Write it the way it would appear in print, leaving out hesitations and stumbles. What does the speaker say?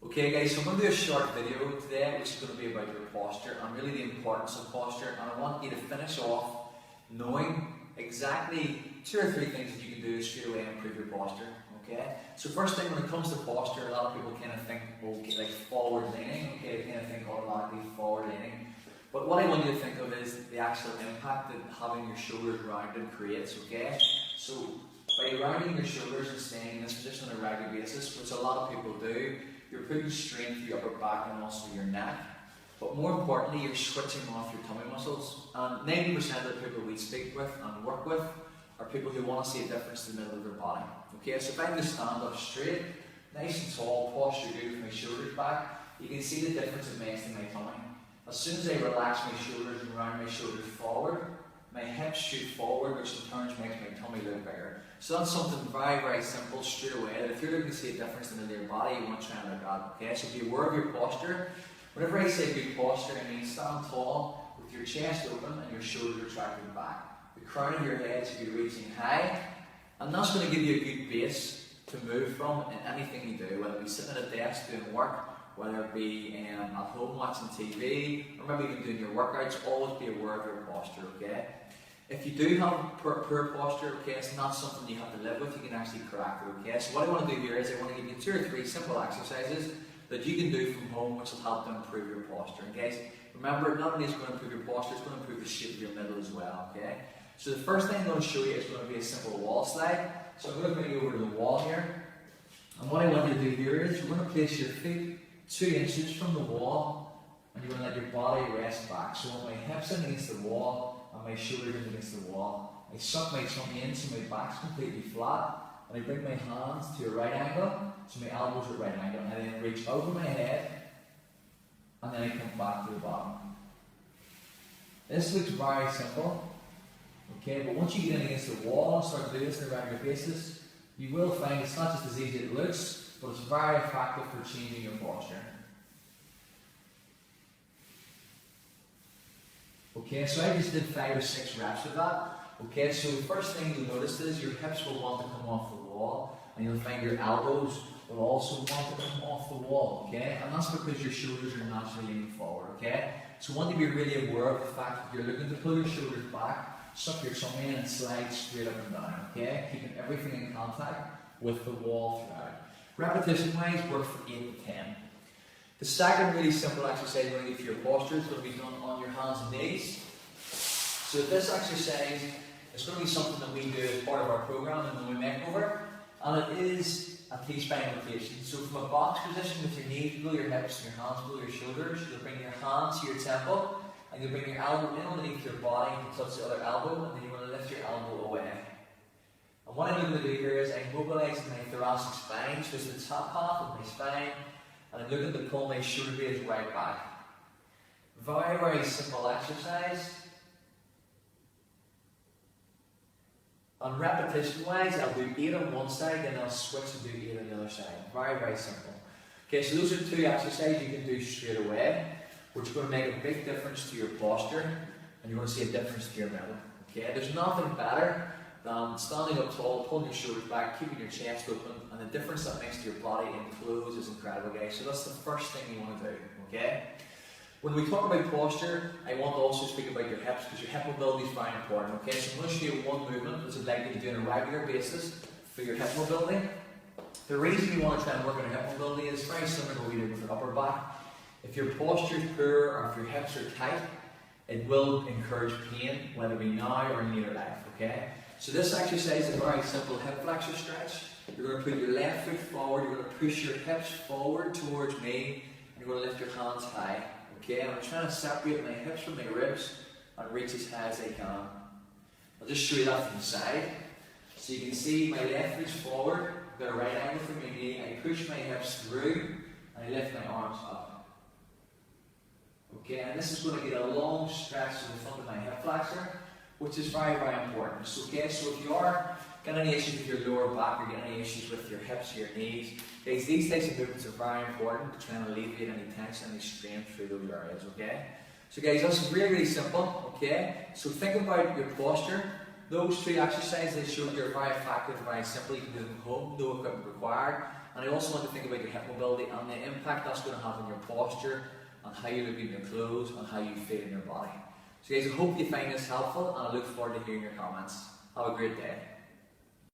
Okay guys, so I'm going to do a short video today which is going to be about your posture and really the importance of posture, and I want you to finish off knowing exactly 2 or 3 things that you can do straight away to improve your posture. Okay, so first thing, when it comes to posture, a lot of people kind of think, okay, like forward leaning, okay, they kind of think automatically forward leaning, but what I want you to think of is the actual impact that having your shoulders rounded creates. Okay, so by rounding your shoulders and staying in this position on a regular basis, which a lot of people do, you're putting strain through your upper back and also your neck. But more importantly, you're switching off your tummy muscles. And 90% of the people we speak with and work with are people who want to see a difference in the middle of their body. Okay, so if I just stand up straight, nice and tall, posture good with my shoulders back, you can see the difference it makes in my tummy. As soon as I relax my shoulders and round my shoulders forward, my hips shoot forward, which in turn makes my tummy look bigger. So that's something very, very simple straight away, that if you're looking to see a difference in your body, you want to try and look at. Okay, so be aware of your posture. Whenever I say good posture, I mean stand tall with your chest open and your shoulders retracted back. The crown of your head should be reaching high, and that's going to give you a good base to move from in anything you do, whether it be sitting at a desk doing work, whether it be at home watching TV, or maybe even doing your workouts. Always be aware of your posture. Okay. If you do have poor posture, okay, it's not something you have to live with, you can actually correct it, okay? So what I want to do here is I want to give you 2 or 3 simple exercises that you can do from home which will help to improve your posture. And guys, remember, not only is it going to improve your posture, it's going to improve the shape of your middle as well, okay? So the first thing I'm going to show you is going to be a simple wall slide. So I'm going to bring you over to the wall here. And what I want you to do here is you're going to place your feet 2 inches from the wall, and you're going to let your body rest back. So when my hips are against the wall, and my shoulders against the wall, I suck my tummy in so my back's completely flat, and I bring my hands to a right angle, so my elbows are at right angle, and I then reach over my head, and then I come back to the bottom. This looks very simple, okay, but once you get in against the wall and start to do this on a regular basis, you will find it's not just as easy as it looks, but it's very effective for changing your posture. Okay, so I just did 5 or 6 reps of that. Okay, so the first thing you'll notice is your hips will want to come off the wall, and you'll find your elbows will also want to come off the wall, okay? And that's because your shoulders are naturally leaning forward, okay? So I want you to be really aware of the fact that you're looking to pull your shoulders back, suck your tummy in and slide straight up and down, okay? Keeping everything in contact with the wall throughout. Repetition-wise, work for 8 to 10. The second really simple exercise you're going to do for your posture is going to be done on your hands and knees. So this exercise is going to be something that we do as part of our program in the New Makeover, and it is a T-spine rotation. So from a box position with your knees below your hips and your hands below your shoulders, you'll bring your hands to your temple, and you'll bring your elbow in underneath your body to touch the other elbow, and then you're going to lift your elbow away. And what I'm going to do here is I'm mobilising my thoracic spine, so it's the top half of my spine, and I'm looking to pull my shoulder blades right back. Very, very simple exercise. And repetition wise, I'll do 8 on one side, then I'll switch and do 8 on the other side. Very, very simple. Okay, so those are 2 exercises you can do straight away, which are going to make a big difference to your posture, and you're going to see a difference to your middle. Okay, there's nothing better than standing up tall, pulling your shoulders back, keeping your chest open, and the difference that makes to your body in clothes is incredible, guys. So that's the first thing you want to do, okay? When we talk about posture, I want to also speak about your hips, because your hip mobility is very important, okay? So I'm going to show you one movement which I'd like you to do on a regular basis for your hip mobility. The reason you want to try and work on your hip mobility is very similar to what we did with your upper back. If your posture is poor or if your hips are tight, it will encourage pain, whether it be now or in later life, okay? So this exercise is a very simple hip flexor stretch. You're going to put your left foot forward, you're going to push your hips forward towards me, and you're going to lift your hands high. Okay, and I'm trying to separate my hips from my ribs and reach as high as I can. I'll just show you that from the side. So you can see my left foot's forward, I've got a right angle from my knee, I push my hips through, and I lift my arms up. Okay, and this is going to get a long stretch to the front of my hip flexor, which is very, very important. So, okay, so if you are getting any issues with your lower back or getting any issues with your hips or your knees, guys, these types of movements are very important to try and alleviate any tension, any strain through those areas, okay? So guys, that's really, really simple, okay? So think about your posture. Those 2 exercises I showed you are very effective, very simple. You can do them at home, no equipment required. And I also want to think about your hip mobility and the impact that's going to have on your posture, on how you look in your clothes, and how you feel in your body. So guys, I hope you find this helpful, and I look forward to hearing your comments. Have a great day.